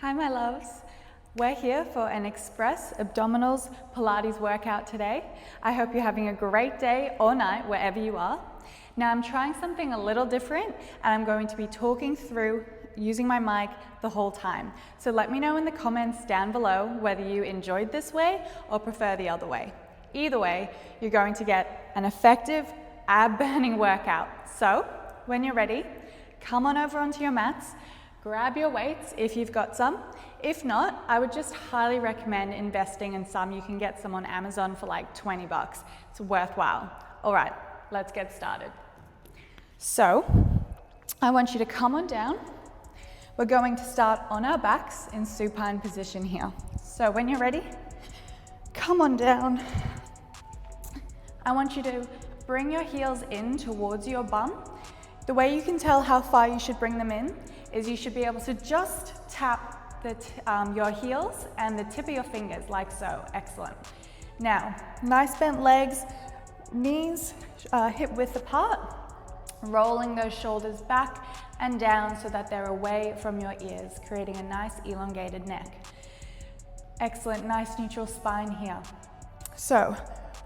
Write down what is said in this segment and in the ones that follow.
Hi my loves, we're here for an express abdominals Pilates workout today. I hope you're having a great day or night wherever you are. Now I'm trying something a little different and I'm going to be talking through using my mic the whole time. So let me know in the comments down below whether you enjoyed this way or prefer the other way. Either way, you're going to get an effective ab burning workout. So when you're ready, come on over onto your mats. Grab your weights if you've got some. If not, I would just highly recommend investing in some. You can get some on Amazon for like 20 bucks. It's worthwhile. All right, let's get started. So, I want you to come on down. We're going to start on our backs in supine position here. So when you're ready, come on down. I want you to bring your heels in towards your bum. The way you can tell how far you should bring them in is you should be able to just tap your heels and the tip of your fingers like so. Excellent. Now, nice bent legs, knees hip width apart, rolling those shoulders back and down so that they're away from your ears, creating a nice elongated neck. Excellent, nice neutral spine here. So,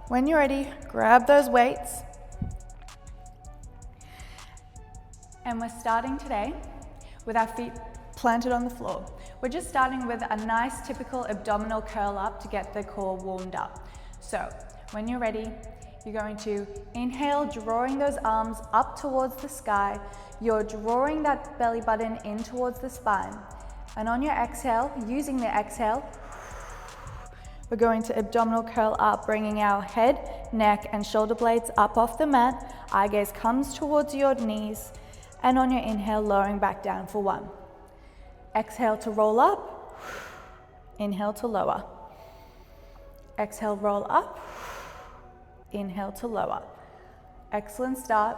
when you're ready, grab those weights. And we're starting today with our feet planted on the floor. We're just starting with a nice typical abdominal curl up to get the core warmed up. So when you're ready, you're going to inhale, drawing those arms up towards the sky. You're drawing that belly button in towards the spine. And on your exhale, using the exhale, we're going to abdominal curl up, bringing our head, neck, and shoulder blades up off the mat. Eye gaze comes towards your knees. And on your inhale, lowering back down for 1. Exhale to roll up. Inhale to lower. Exhale, roll up. Inhale to lower. Excellent start.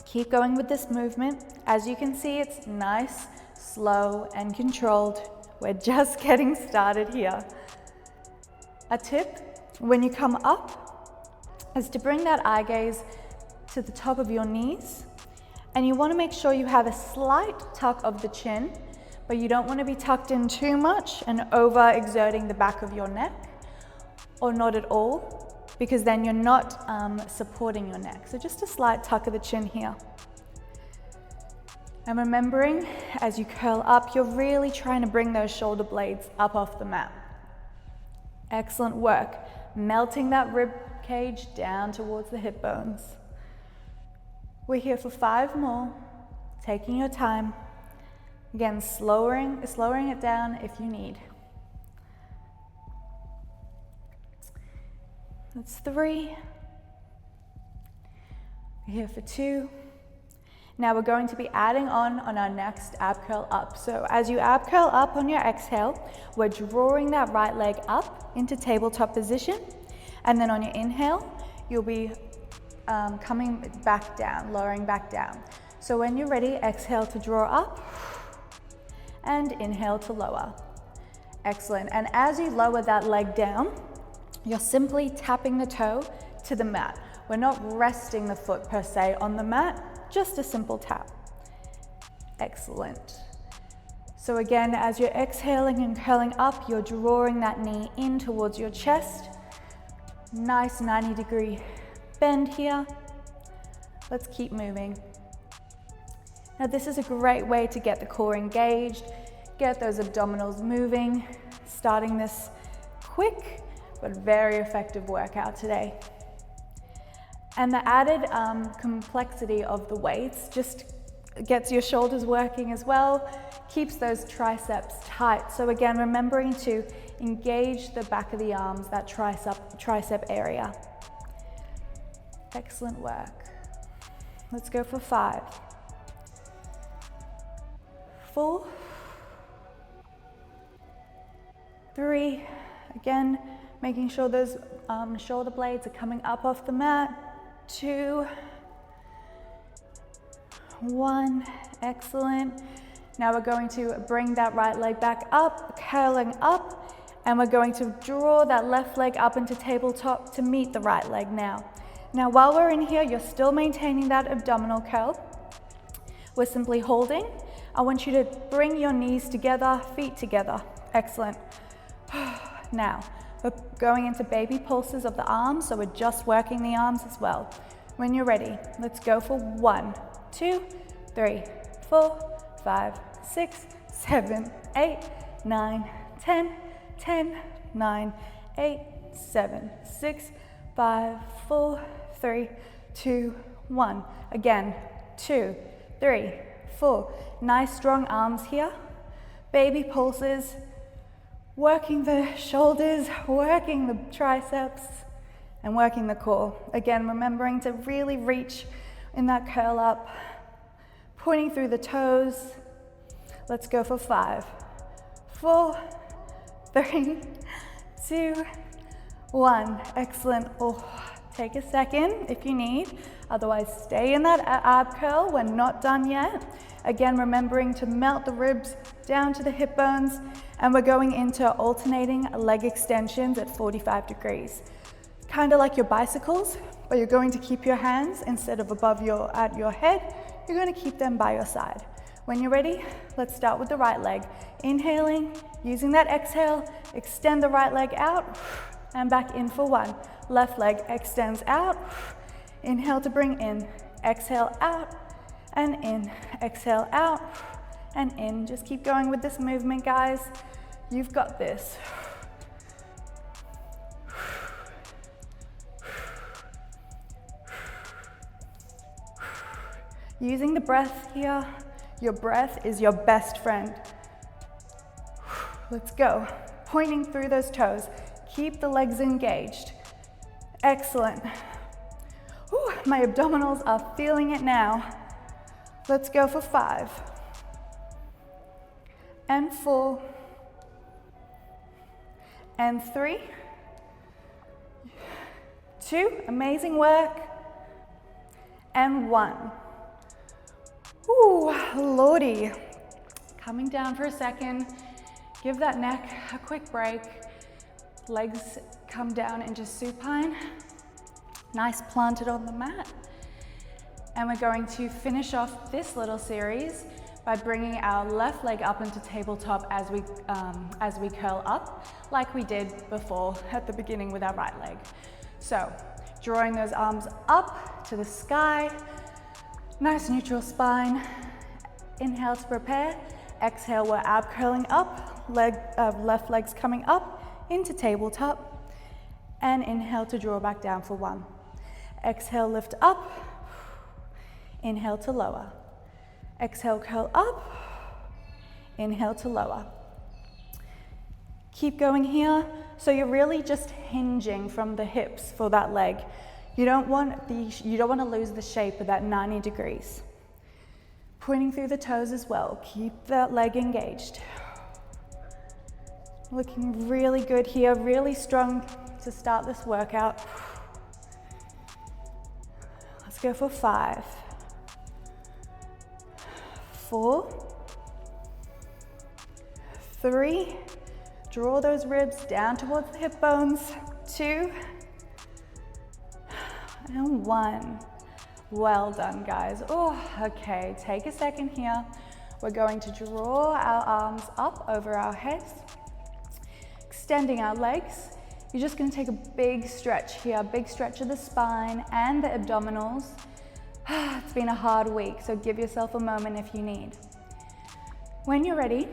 Keep going with this movement. As you can see, it's nice, slow, and controlled. We're just getting started here. A tip, when you come up, is to bring that eye gaze to the top of your knees. And you want to make sure you have a slight tuck of the chin, but you don't want to be tucked in too much and over-exerting the back of your neck, or not at all, because then you're not supporting your neck. So just a slight tuck of the chin here. And remembering, as you curl up, you're really trying to bring those shoulder blades up off the mat. Excellent work. Melting that rib cage down towards the hip bones. We're here for 5 more, taking your time. Again, slowing it down if you need. That's 3. We're here for 2. Now we're going to be adding on our next ab curl up. So as you ab curl up on your exhale, we're drawing that right leg up into tabletop position. And then on your inhale, you'll be coming back down, lowering back down. So when you're ready, exhale to draw up and inhale to lower. Excellent. And as you lower that leg down, you're simply tapping the toe to the mat. We're not resting the foot per se on the mat, just a simple tap. Excellent. So again, as you're exhaling and curling up, you're drawing that knee in towards your chest. Nice 90-degree bend here. Let's keep moving. Now this is a great way to get the core engaged, get those abdominals moving, starting this quick but very effective workout today. And the added complexity of the weights just gets your shoulders working as well, keeps those triceps tight. So again, remembering to engage the back of the arms, that tricep area. Excellent work. Let's go for 5. 4. 3. Again, making sure those shoulder blades are coming up off the mat. 2. 1. Excellent. Now we're going to bring that right leg back up, curling up, and we're going to draw that left leg up into tabletop to meet the right leg now. Now while we're in here, you're still maintaining that abdominal curl. We're simply holding I want you to bring your knees together, feet together. Excellent. Now, we're going into baby pulses of the arms, so we're just working the arms as well. When you're ready, let's go for 1, 2, 3, 4, 5, 6, 7, 8, 9, 10, 10, 9, 8, 7, 6, 5, 4, 3, 2, 1. Again, 2, 3, 4. Nice strong arms here. Baby pulses. Working the shoulders, working the triceps, and working the core. Again, remembering to really reach in that curl up, pointing through the toes. Let's go for 5, 4, 3, 2, 1. Excellent. Oh, take a second if you need. Otherwise, stay in that ab curl. We're not done yet. Again, remembering to melt the ribs down to the hip bones, and we're going into alternating leg extensions at 45 degrees. Kind of like your bicycles, but you're going to keep your hands instead of above at your head, you're going to keep them by your side. When you're ready, let's start with the right leg. Inhaling, using that exhale, extend the right leg out, and back in for 1. Left leg extends out, inhale to bring in, exhale out, and in, exhale out, and in. Just keep going with this movement, guys. You've got this. Using the breath here. Your breath is your best friend. Let's go. Pointing through those toes. Keep the legs engaged. Excellent. Ooh, my abdominals are feeling it now. Let's go for 5 and 4 and 3, 2, amazing work, and 1. Ooh, lordy. Coming down for a second, give that neck a quick break. Legs come down into supine. Nice planted on the mat. And we're going to finish off this little series by bringing our left leg up into tabletop as we curl up, like we did before at the beginning with our right leg. So, drawing those arms up to the sky, nice neutral spine. Inhale to prepare. Exhale, we're ab curling up, left leg's coming up into tabletop. And inhale to draw back down for 1. Exhale, lift up. Inhale to lower. Exhale, curl up. Inhale to lower. Keep going here. So you're really just hinging from the hips for that leg. You don't want to lose the shape of that 90 degrees. Pointing through the toes as well. Keep that leg engaged. Looking really good here, really strong to start this workout. Let's go for 5, 4, 3, draw those ribs down towards the hip bones, 2, and 1. Well done, guys. Oh, okay, take a second here. We're going to draw our arms up over our heads, extending our legs. You're just going to take a big stretch here, big stretch of the spine and the abdominals. It's been a hard week, so give yourself a moment if you need. When you're ready,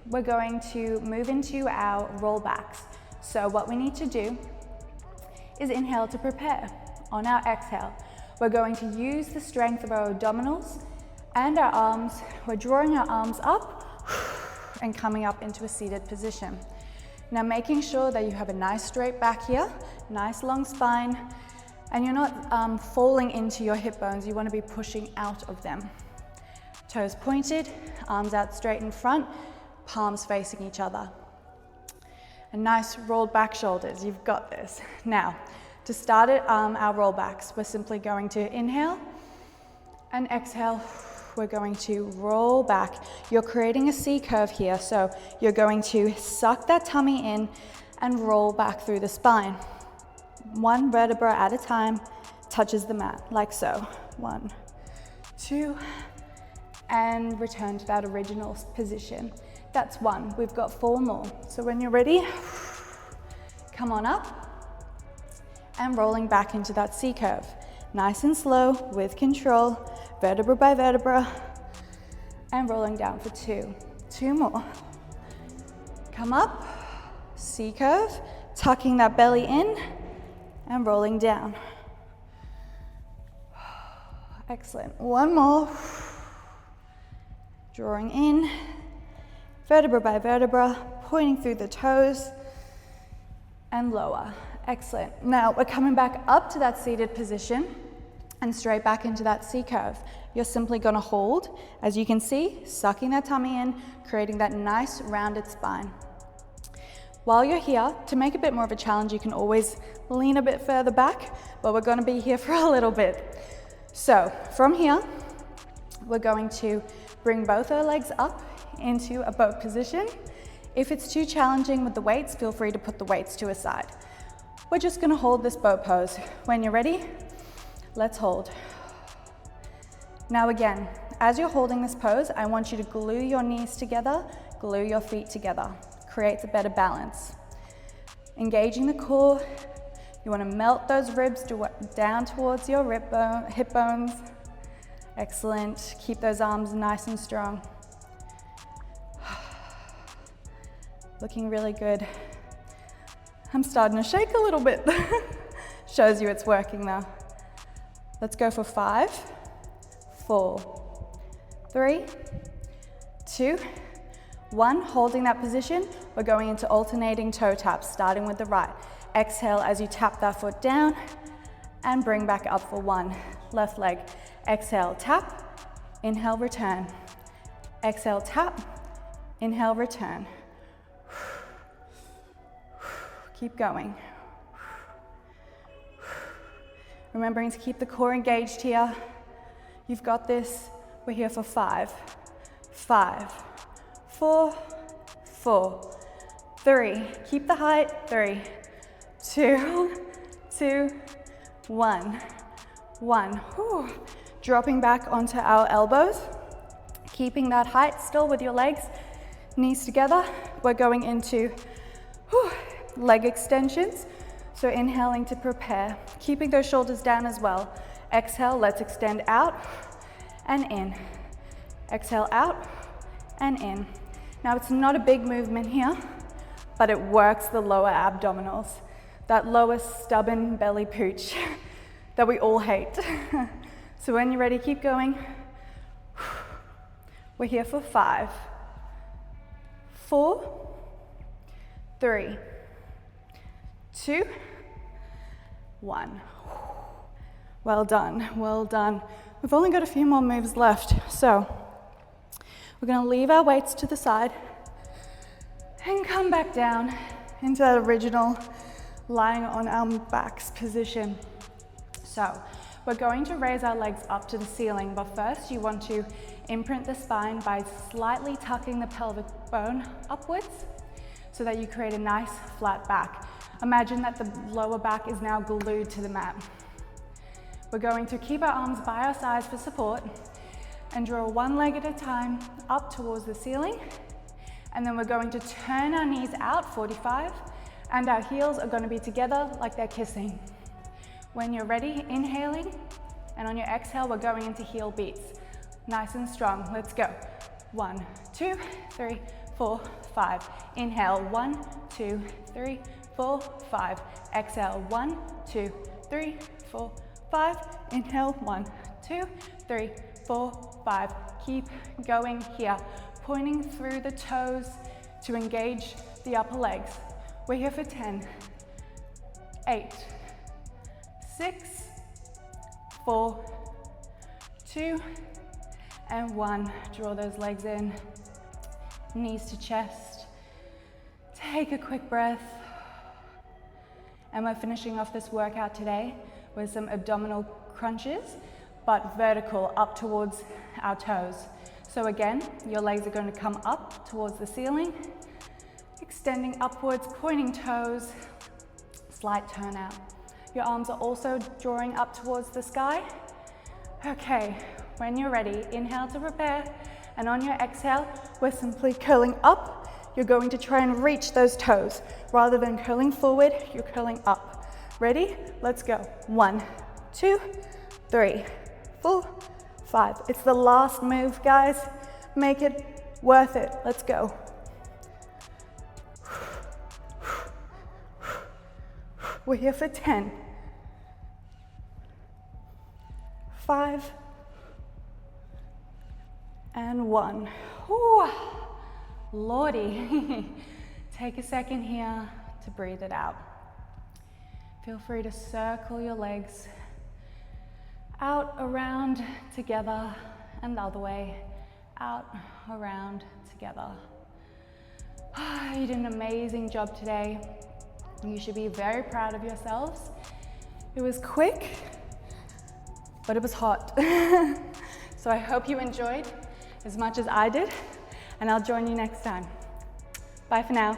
we're going to move into our rollbacks. So what we need to do is inhale to prepare. On our exhale, we're going to use the strength of our abdominals and our arms. We're drawing our arms up and coming up into a seated position. Now making sure that you have a nice straight back here, nice long spine, and you're not falling into your hip bones. You want to be pushing out of them. Toes pointed, arms out straight in front, palms facing each other. And nice rolled back shoulders, you've got this. Now, to start it, our rollbacks, we're simply going to inhale and exhale. We're going to roll back. You're creating a C curve here, so you're going to suck that tummy in and roll back through the spine. One vertebra at a time touches the mat, like so. 1, 2, and return to that original position. That's one. We've got 4 more. So when you're ready, come on up and rolling back into that C curve. Nice and slow with control, vertebra by vertebra, and rolling down for 2. 2 more. Come up, C curve, tucking that belly in and rolling down. Excellent. 1 more. Drawing in, vertebra by vertebra, pointing through the toes and lower. Excellent. Now we're coming back up to that seated position and straight back into that C curve. You're simply going to hold, as you can see, sucking that tummy in, creating that nice rounded spine. While you're here, to make a bit more of a challenge, you can always lean a bit further back, but we're going to be here for a little bit. So from here, we're going to bring both our legs up into a boat position. If it's too challenging with the weights, feel free to put the weights to a side. We're just going to hold this boat pose. When you're ready, let's hold. Now again, as you're holding this pose, I want you to glue your knees together, glue your feet together. Creates a better balance. Engaging the core, you want to melt those ribs down towards your hip bones. Excellent. Keep those arms nice and strong. Looking really good. I'm starting to shake a little bit. Shows you it's working though. Let's go for 5, 4, 3, 2, 1. Holding that position, we're going into alternating toe taps, starting with the right. Exhale as you tap that foot down and bring back up for 1. Left leg. Exhale, tap, inhale, return. Exhale, tap, inhale, return. Keep going. Remembering to keep the core engaged here. You've got this. We're here for 5, 5, 4, 4, 3. Keep the height. 3, 2, 2, 1, 1. Whew. Dropping back onto our elbows. Keeping that height still with your legs, knees together. We're going into leg extensions. So inhaling to prepare. Keeping those shoulders down as well. Exhale, let's extend out and in. Exhale out and in. Now it's not a big movement here, but it works the lower abdominals. That lower stubborn belly pooch that we all hate. So when you're ready, keep going. We're here for 5, 4, 3, 2, 1. Well done, well done. We've only got a few more moves left, so we're going to leave our weights to the side and come back down into that original lying on our backs position. So we're going to raise our legs up to the ceiling, but first you want to imprint the spine by slightly tucking the pelvic bone upwards so that you create a nice flat back. Imagine that the lower back is now glued to the mat. We're going to keep our arms by our sides for support and draw one leg at a time up towards the ceiling. And then we're going to turn our knees out, 45, and our heels are going to be together like they're kissing. When you're ready, inhaling, and on your exhale, we're going into heel beats. Nice and strong, let's go. 1, 2, 3, 4, 5. Inhale, 1, 2, 3, 4, 5. Exhale, 1, 2, 3, 4, 5. Inhale, 1, 2, 3, 4, 5. Keep going here, pointing through the toes to engage the upper legs. We're here for 10, 8, 6, 4, 2, and 1. Draw those legs in, knees to chest. Take a quick breath. And we're finishing off this workout today with some abdominal crunches, but vertical up towards our toes. So again, your legs are going to come up towards the ceiling, extending upwards, pointing toes, slight turn out. Your arms are also drawing up towards the sky. Okay, When you're ready, inhale to prepare, and on your exhale, we're simply curling up. You're going to try and reach those toes. Rather than curling forward, you're curling up. Ready? Let's go. 1, 2, 3, 4, 5. It's the last move, guys. Make it worth it. Let's go. We're here for 10, 5, and 1. Ooh, Lordy. Take a second here to breathe it out. Feel free to circle your legs out, around, together, and the other way. Out, around, together. You did an amazing job today. You should be very proud of yourselves. It was quick, but it was hot. So I hope you enjoyed as much as I did, and I'll join you next time. Bye for now.